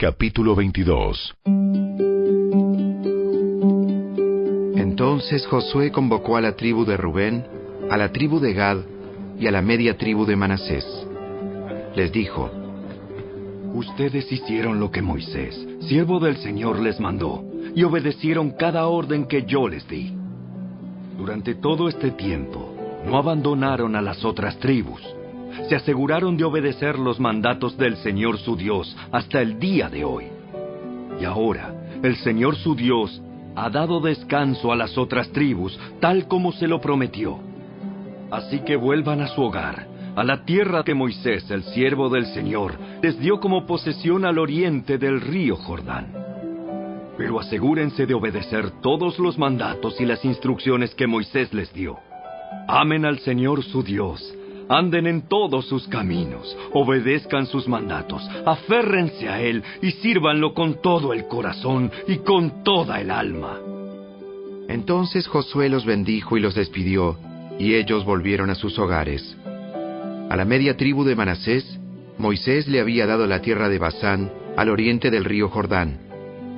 Capítulo 22. Entonces Josué convocó a la tribu de Rubén, a la tribu de Gad y a la media tribu de Manasés. Les dijo: Ustedes hicieron lo que Moisés, siervo del Señor, les mandó, y obedecieron cada orden que yo les di. Durante todo este tiempo, no abandonaron a las otras tribus. Se aseguraron de obedecer los mandatos del Señor su Dios hasta el día de hoy. Y ahora, el Señor su Dios ha dado descanso a las otras tribus, tal como se lo prometió. Así que vuelvan a su hogar, a la tierra que Moisés, el siervo del Señor, les dio como posesión al oriente del río Jordán. Pero asegúrense de obedecer todos los mandatos y las instrucciones que Moisés les dio. Amen al Señor su Dios, anden en todos sus caminos, obedezcan sus mandatos, aférrense a Él y sírvanlo con todo el corazón y con toda el alma. Entonces Josué los bendijo y los despidió, y ellos volvieron a sus hogares. A la media tribu de Manasés, Moisés le había dado la tierra de Basán, al oriente del río Jordán.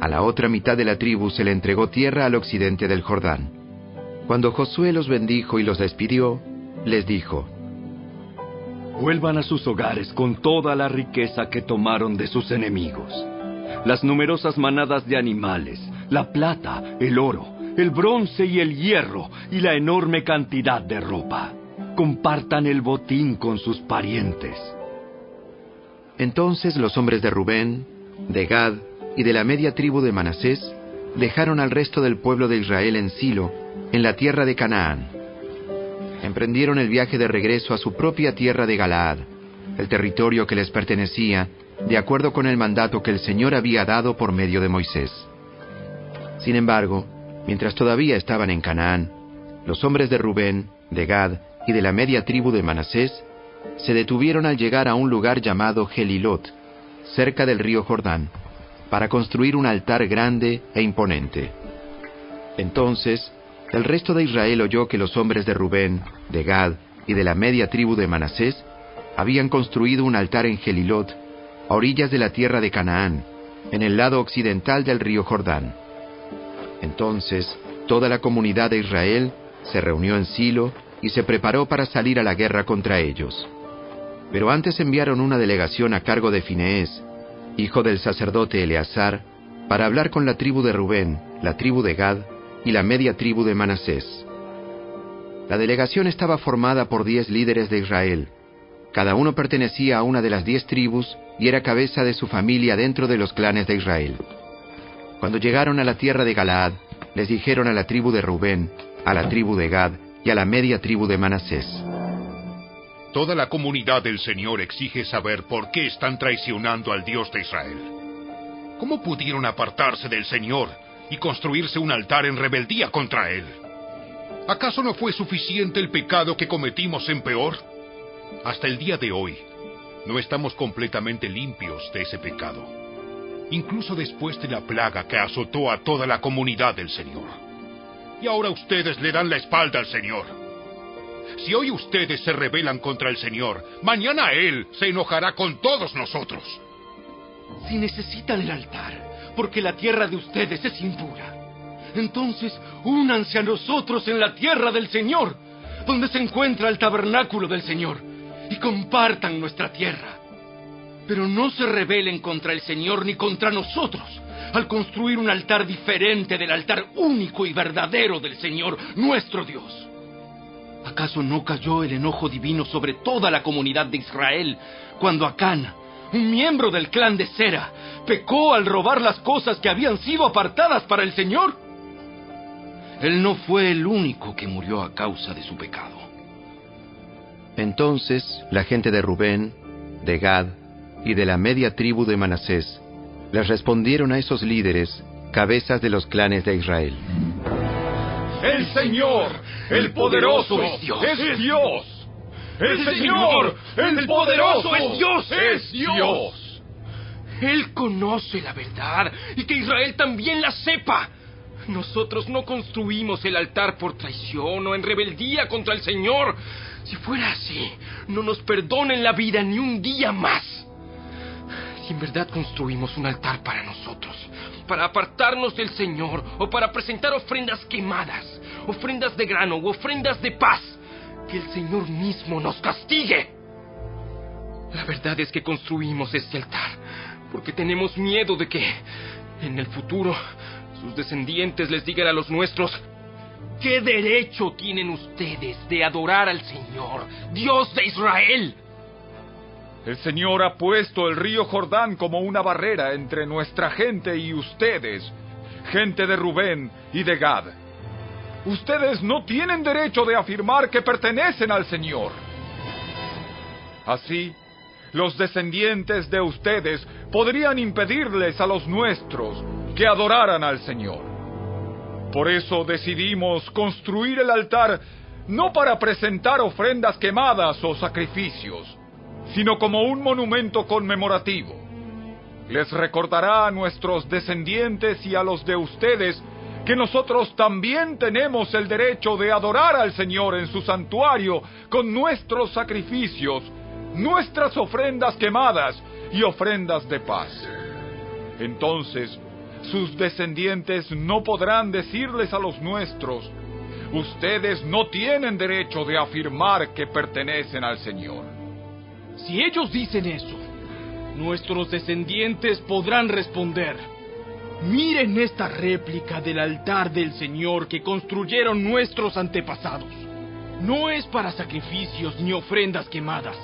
A la otra mitad de la tribu se le entregó tierra al occidente del Jordán. Cuando Josué los bendijo y los despidió, les dijo: Vuelvan a sus hogares con toda la riqueza que tomaron de sus enemigos. Las numerosas manadas de animales, la plata, el oro, el bronce y el hierro, y la enorme cantidad de ropa. Compartan el botín con sus parientes. Entonces los hombres de Rubén, de Gad y de la media tribu de Manasés dejaron al resto del pueblo de Israel en Silo, en la tierra de Canaán. Emprendieron el viaje de regreso a su propia tierra de Galaad, el territorio que les pertenecía, de acuerdo con el mandato que el Señor había dado por medio de Moisés. Sin embargo, mientras todavía estaban en Canaán, los hombres de Rubén, de Gad y de la media tribu de Manasés se detuvieron al llegar a un lugar llamado Gelilot, cerca del río Jordán, para construir un altar grande e imponente. Entonces, el resto de Israel oyó que los hombres de Rubén, de Gad y de la media tribu de Manasés habían construido un altar en Gelilot, a orillas de la tierra de Canaán, en el lado occidental del río Jordán. Entonces, toda la comunidad de Israel se reunió en Silo y se preparó para salir a la guerra contra ellos. Pero antes enviaron una delegación a cargo de Fineés, hijo del sacerdote Eleazar, para hablar con la tribu de Rubén, la tribu de Gad y la media tribu de Manasés. La delegación estaba formada por 10 líderes de Israel. Cada uno pertenecía a una de las 10 tribus y era cabeza de su familia dentro de los clanes de Israel. Cuando llegaron a la tierra de Galaad, les dijeron a la tribu de Rubén, a la tribu de Gad y a la media tribu de Manasés: Toda la comunidad del Señor exige saber por qué están traicionando al Dios de Israel. ¿Cómo pudieron apartarse del Señor y construirse un altar en rebeldía contra Él? ¿Acaso no fue suficiente el pecado que cometimos en Peor? Hasta el día de hoy, no estamos completamente limpios de ese pecado, incluso después de la plaga que azotó a toda la comunidad del Señor. Y ahora ustedes le dan la espalda al Señor. Si hoy ustedes se rebelan contra el Señor, mañana Él se enojará con todos nosotros. Si necesitan el altar, porque la tierra de ustedes es impura, entonces únanse a nosotros en la tierra del Señor, donde se encuentra el tabernáculo del Señor, y compartan nuestra tierra. Pero no se rebelen contra el Señor ni contra nosotros, al construir un altar diferente del altar único y verdadero del Señor, nuestro Dios. ¿Acaso no cayó el enojo divino sobre toda la comunidad de Israel cuando Acán, un miembro del clan de Sera, pecó al robar las cosas que habían sido apartadas para el Señor? Él no fue el único que murió a causa de su pecado. Entonces la gente de Rubén, de Gad y de la media tribu de Manasés les respondieron a esos líderes, cabezas de los clanes de Israel: El Señor, el poderoso, es Dios. Es Dios. El Señor, el poderoso, es Dios. Es Dios. Él conoce la verdad y que Israel también la sepa. Nosotros no construimos el altar por traición o en rebeldía contra el Señor. Si fuera así, no nos perdonen la vida ni un día más. Si en verdad construimos un altar para nosotros, para apartarnos del Señor, o para presentar ofrendas quemadas, ofrendas de grano u ofrendas de paz, que el Señor mismo nos castigue. La verdad es que construimos este altar porque tenemos miedo de que, en el futuro, sus descendientes les digan a los nuestros: ¿qué derecho tienen ustedes de adorar al Señor, Dios de Israel? El Señor ha puesto el río Jordán como una barrera entre nuestra gente y ustedes, gente de Rubén y de Gad. Ustedes no tienen derecho de afirmar que pertenecen al Señor. Así, los descendientes de ustedes podrían impedirles a los nuestros que adoraran al Señor. Por eso decidimos construir el altar no para presentar ofrendas quemadas o sacrificios, sino como un monumento conmemorativo. Les recordará a nuestros descendientes y a los de ustedes que nosotros también tenemos el derecho de adorar al Señor en su santuario con nuestros sacrificios, nuestras ofrendas quemadas y ofrendas de paz. Entonces, sus descendientes no podrán decirles a los nuestros: ustedes no tienen derecho de afirmar que pertenecen al Señor. Si ellos dicen eso, nuestros descendientes podrán responder: miren esta réplica del altar del Señor que construyeron nuestros antepasados. No es para sacrificios ni ofrendas quemadas.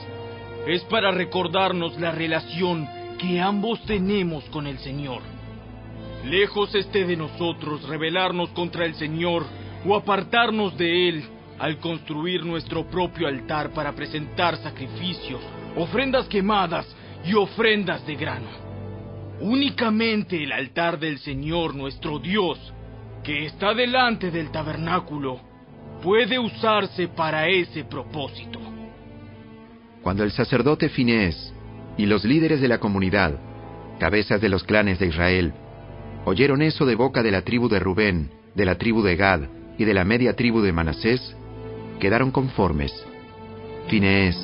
Es para recordarnos la relación que ambos tenemos con el Señor. Lejos esté de nosotros rebelarnos contra el Señor o apartarnos de Él al construir nuestro propio altar para presentar sacrificios, ofrendas quemadas y ofrendas de grano. Únicamente el altar del Señor nuestro Dios, que está delante del tabernáculo, puede usarse para ese propósito. Cuando el sacerdote Finees y los líderes de la comunidad, cabezas de los clanes de Israel, oyeron eso de boca de la tribu de Rubén, de la tribu de Gad y de la media tribu de Manasés, quedaron conformes. Finees,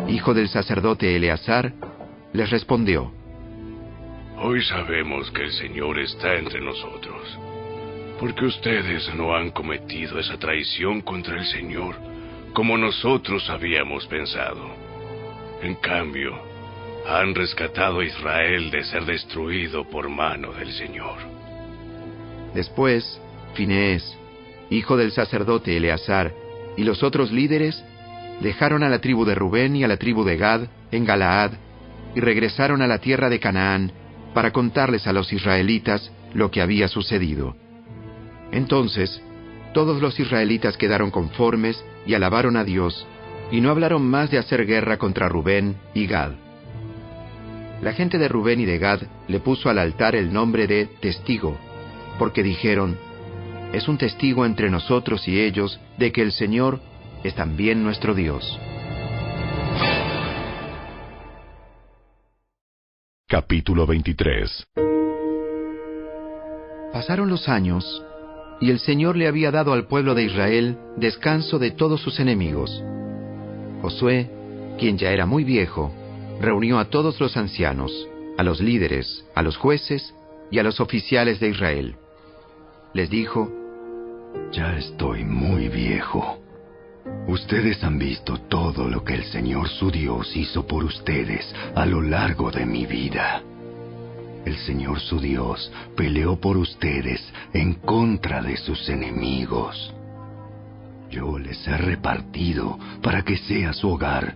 hijo del sacerdote Eleazar, les respondió: Hoy sabemos que el Señor está entre nosotros, porque ustedes no han cometido esa traición contra el Señor como nosotros habíamos pensado. En cambio, han rescatado a Israel de ser destruido por mano del Señor. Después, Finees, hijo del sacerdote Eleazar, y los otros líderes dejaron a la tribu de Rubén y a la tribu de Gad en Galaad y regresaron a la tierra de Canaán para contarles a los israelitas lo que había sucedido. Entonces, todos los israelitas quedaron conformes y alabaron a Dios, y no hablaron más de hacer guerra contra Rubén y Gad. La gente de Rubén y de Gad le puso al altar el nombre de Testigo, porque dijeron: es un testigo entre nosotros y ellos de que el Señor es también nuestro Dios. Capítulo 23. Pasaron los años, y el Señor le había dado al pueblo de Israel descanso de todos sus enemigos. Josué, quien ya era muy viejo, reunió a todos los ancianos, a los líderes, a los jueces y a los oficiales de Israel. Les dijo: Ya estoy muy viejo. Ustedes han visto todo lo que el Señor su Dios hizo por ustedes a lo largo de mi vida. El Señor su Dios peleó por ustedes en contra de sus enemigos. Yo les he repartido para que sea su hogar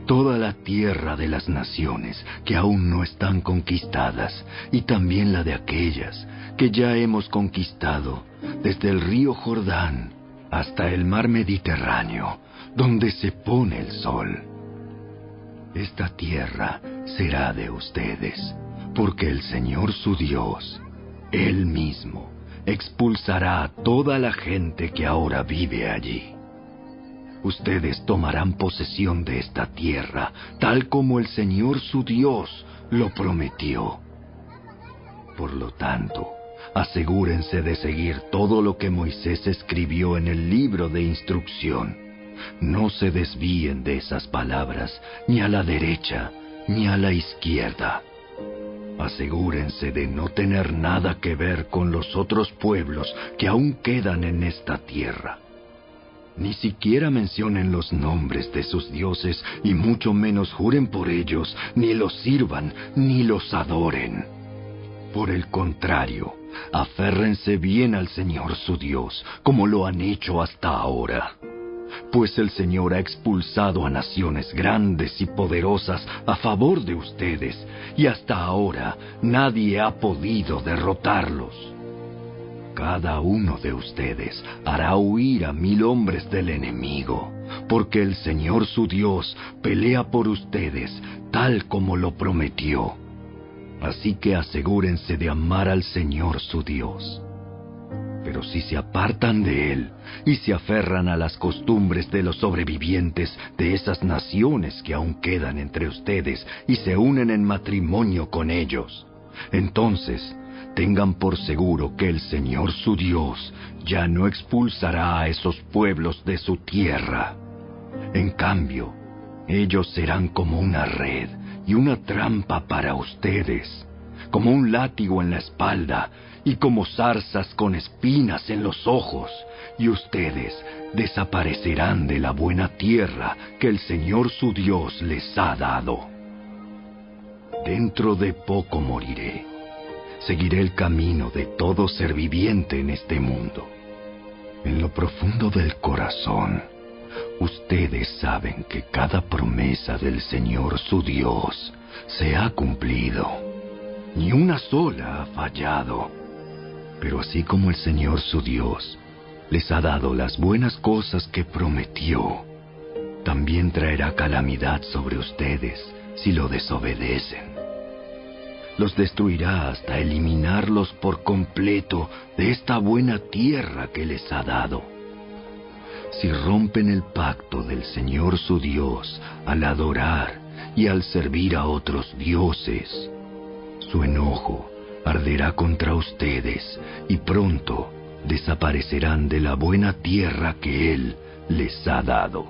toda la tierra de las naciones que aún no están conquistadas, y también la de aquellas que ya hemos conquistado, desde el río Jordán hasta el mar Mediterráneo, donde se pone el sol. Esta tierra será de ustedes, porque el Señor su Dios, Él mismo, expulsará a toda la gente que ahora vive allí. Ustedes tomarán posesión de esta tierra, tal como el Señor su Dios lo prometió. Por lo tanto, asegúrense de seguir todo lo que Moisés escribió en el libro de instrucción. No se desvíen de esas palabras, ni a la derecha, ni a la izquierda, Asegúrense de no tener nada que ver con los otros pueblos que aún quedan en esta tierra. Ni siquiera mencionen los nombres de sus dioses y mucho menos juren por ellos, ni los sirvan, ni los adoren. Por el contrario, aférrense bien al Señor su Dios, como lo han hecho hasta ahora. Pues el Señor ha expulsado a naciones grandes y poderosas a favor de ustedes, y hasta ahora nadie ha podido derrotarlos. Cada uno de ustedes hará huir a 1000 hombres del enemigo, porque el Señor su Dios pelea por ustedes tal como lo prometió. Así que asegúrense de amar al Señor su Dios. Pero si se apartan de Él y se aferran a las costumbres de los sobrevivientes de esas naciones que aún quedan entre ustedes y se unen en matrimonio con ellos, entonces tengan por seguro que el Señor su Dios ya no expulsará a esos pueblos de su tierra. En cambio, ellos serán como una red y una trampa para ustedes, como un látigo en la espalda y como zarzas con espinas en los ojos, y ustedes desaparecerán de la buena tierra que el Señor su Dios les ha dado. Dentro de poco moriré. Seguiré el camino de todo ser viviente en este mundo. En lo profundo del corazón, ustedes saben que cada promesa del Señor su Dios se ha cumplido. Ni una sola ha fallado. Pero así como el Señor su Dios les ha dado las buenas cosas que prometió, también traerá calamidad sobre ustedes si lo desobedecen. Los destruirá hasta eliminarlos por completo de esta buena tierra que les ha dado. Si rompen el pacto del Señor su Dios al adorar y al servir a otros dioses, su enojo arderá contra ustedes y pronto desaparecerán de la buena tierra que Él les ha dado.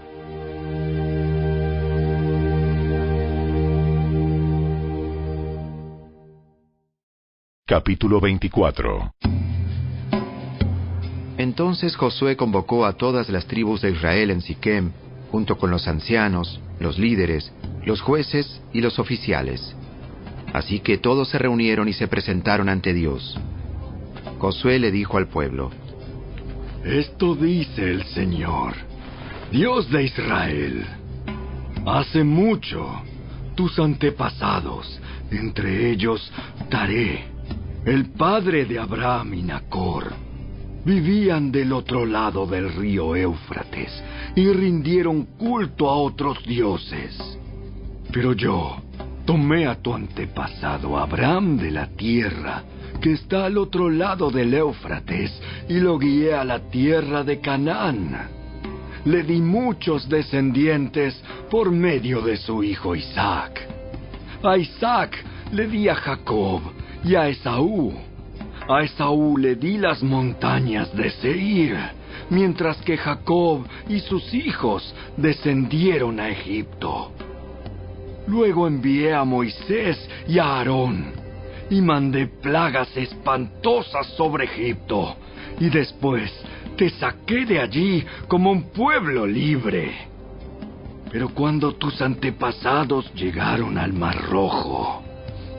Capítulo 24. Entonces Josué convocó a todas las tribus de Israel en Siquem, junto con los ancianos, los líderes, los jueces y los oficiales. Así que todos se reunieron y se presentaron ante Dios. Josué le dijo al pueblo: Esto dice el Señor, Dios de Israel. Hace mucho, tus antepasados, entre ellos Taré, el padre de Abraham y Nacor, vivían del otro lado del río Éufrates y rindieron culto a otros dioses. Pero yo tomé a tu antepasado Abraham de la tierra que está al otro lado del Éufrates y lo guié a la tierra de Canaán. Le di muchos descendientes por medio de su hijo Isaac. A Isaac le di a Jacob y a Esaú. A Esaú le di las montañas de Seir, mientras que Jacob y sus hijos descendieron a Egipto. Luego envié a Moisés y a Aarón, y mandé plagas espantosas sobre Egipto, y después te saqué de allí como un pueblo libre. Pero cuando tus antepasados llegaron al Mar Rojo,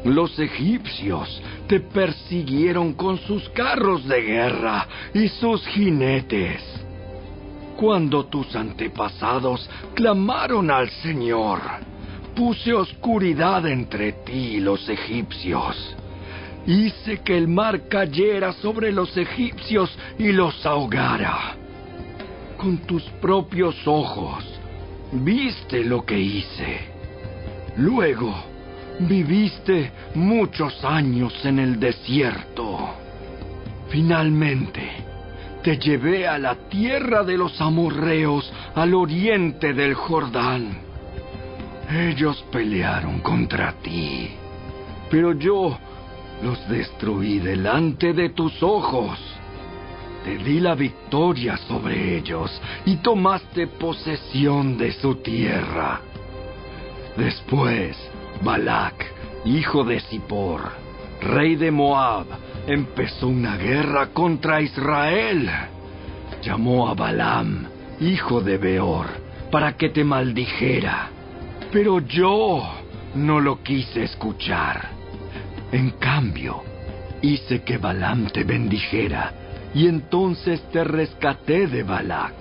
los egipcios te persiguieron con sus carros de guerra y sus jinetes. Cuando tus antepasados clamaron al Señor, puse oscuridad entre ti y los egipcios. Hice que el mar cayera sobre los egipcios y los ahogara. Con tus propios ojos viste lo que hice. Luego viviste muchos años en el desierto. Finalmente te llevé a la tierra de los amorreos al oriente del Jordán. Ellos pelearon contra ti, pero yo los destruí delante de tus ojos. Te di la victoria sobre ellos y tomaste posesión de su tierra. Después, Balac, hijo de Zippor, rey de Moab, empezó una guerra contra Israel. Llamó a Balaam, hijo de Beor, para que te maldijera, pero yo no lo quise escuchar. En cambio, hice que Balaam te bendijera, y entonces te rescaté de Balac.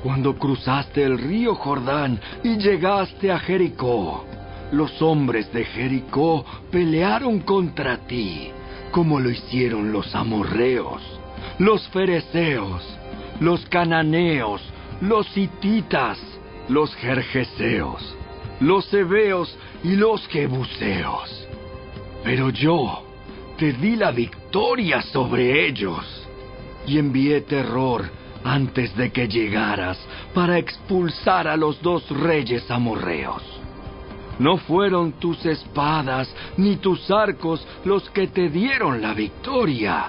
Cuando cruzaste el río Jordán y llegaste a Jericó, los hombres de Jericó pelearon contra ti, como lo hicieron los amorreos, los fereceos, los cananeos, los hititas, los gergeseos, los heveos y los jebuseos. Pero yo te di la victoria sobre ellos, y envié terror antes de que llegaras para expulsar a los 2 reyes amorreos. No fueron tus espadas ni tus arcos los que te dieron la victoria.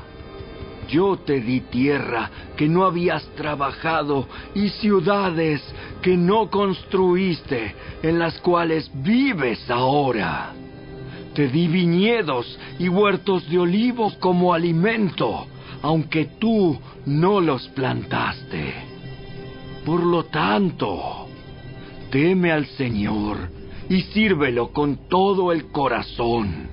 Yo te di tierra que no habías trabajado y ciudades que no construiste, en las cuales vives ahora. Te di viñedos y huertos de olivos como alimento, aunque tú no los plantaste. Por lo tanto, teme al Señor y sírvelo con todo el corazón.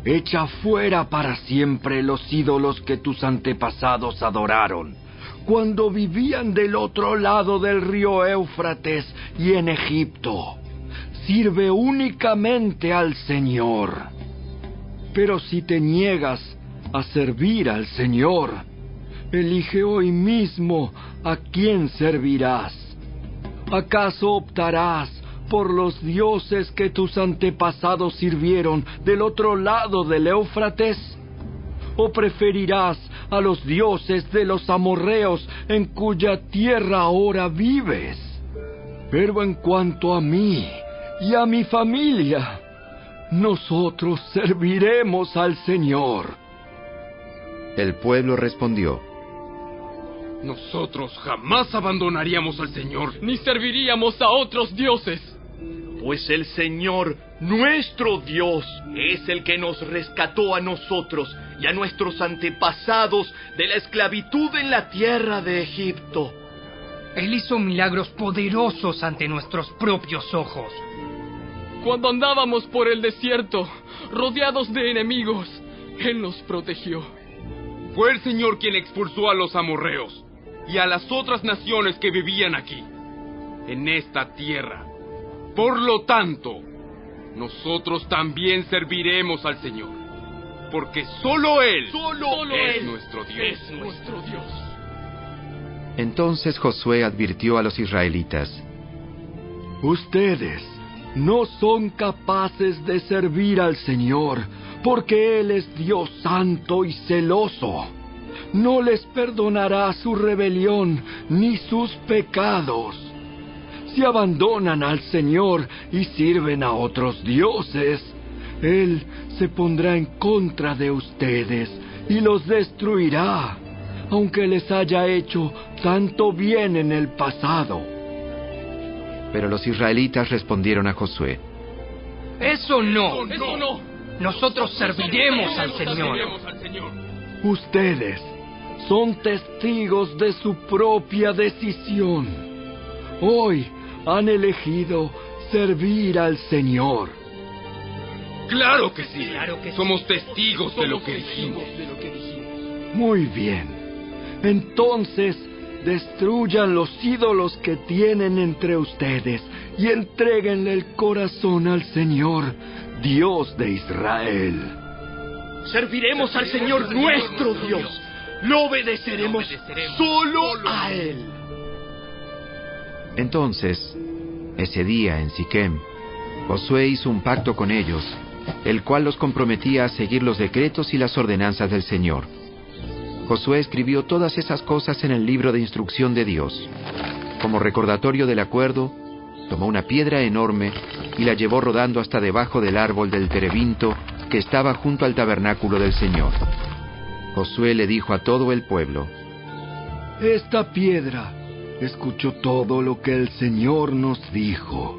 Echa fuera para siempre los ídolos que tus antepasados adoraron, cuando vivían del otro lado del río Éufrates y en Egipto. Sirve únicamente al Señor. Pero si te niegas a servir al Señor, elige hoy mismo a quién servirás. ¿Acaso optarás por los dioses que tus antepasados sirvieron del otro lado del Éufrates? ¿O preferirás a los dioses de los amorreos en cuya tierra ahora vives? Pero en cuanto a mí y a mi familia, nosotros serviremos al Señor. El pueblo respondió: Nosotros jamás abandonaríamos al Señor, ni serviríamos a otros dioses. Pues el Señor, nuestro Dios, es el que nos rescató a nosotros y a nuestros antepasados de la esclavitud en la tierra de Egipto. Él hizo milagros poderosos ante nuestros propios ojos. Cuando andábamos por el desierto, rodeados de enemigos, Él nos protegió. Fue el Señor quien expulsó a los amorreos y a las otras naciones que vivían aquí, en esta tierra. Por lo tanto, nosotros también serviremos al Señor, porque solo Él es nuestro Dios. Entonces Josué advirtió a los israelitas: Ustedes no son capaces de servir al Señor, porque Él es Dios santo y celoso. No les perdonará su rebelión ni sus pecados. Si abandonan al Señor y sirven a otros dioses, Él se pondrá en contra de ustedes y los destruirá, aunque les haya hecho tanto bien en el pasado. Pero los israelitas respondieron a Josué: Eso no. Nosotros serviremos al Señor. Ustedes son testigos de su propia decisión. Hoy han elegido servir al Señor. ¡Claro que sí! Somos testigos de lo que dijimos. Muy bien. Entonces, destruyan los ídolos que tienen entre ustedes y entréguenle el corazón al Señor, Dios de Israel. Serviremos al Señor nuestro Dios. Lo obedeceremos solo a Él. Entonces, ese día en Siquem, Josué hizo un pacto con ellos, el cual los comprometía a seguir los decretos y las ordenanzas del Señor. Josué escribió todas esas cosas en el libro de instrucción de Dios. Como recordatorio del acuerdo, tomó una piedra enorme y la llevó rodando hasta debajo del árbol del terebinto que estaba junto al tabernáculo del Señor. Josué le dijo a todo el pueblo: Esta piedra escuchó todo lo que el Señor nos dijo.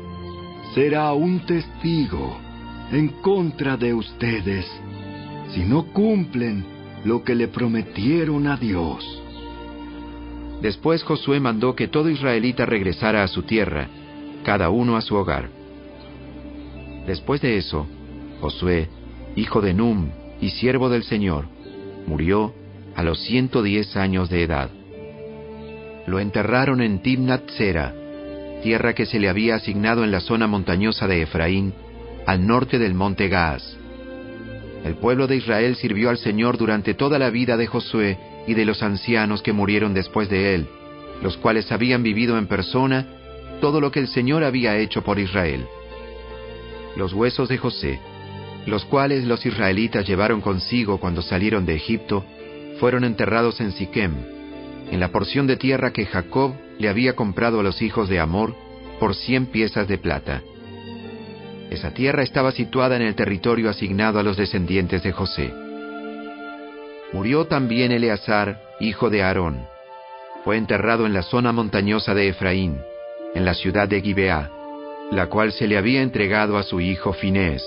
Será un testigo en contra de ustedes si no cumplen lo que le prometieron a Dios. Después Josué mandó que todo israelita regresara a su tierra, cada uno a su hogar. Después de eso, Josué, hijo de Num y siervo del Señor, murió a los 110 años de edad. Lo enterraron en Timnat Sera, tierra que se le había asignado en la zona montañosa de Efraín, al norte del monte Gaas. El pueblo de Israel sirvió al Señor durante toda la vida de Josué y de los ancianos que murieron después de él, los cuales habían vivido en persona todo lo que el Señor había hecho por Israel. Los huesos de José, los cuales los israelitas llevaron consigo cuando salieron de Egipto, fueron enterrados en Siquem, en la porción de tierra que Jacob le había comprado a los hijos de Amor por 100 piezas de plata. Esa tierra estaba situada en el territorio asignado a los descendientes de José. Murió también Eleazar, hijo de Aarón. Fue enterrado en la zona montañosa de Efraín, en la ciudad de Gibeá, la cual se le había entregado a su hijo Finés.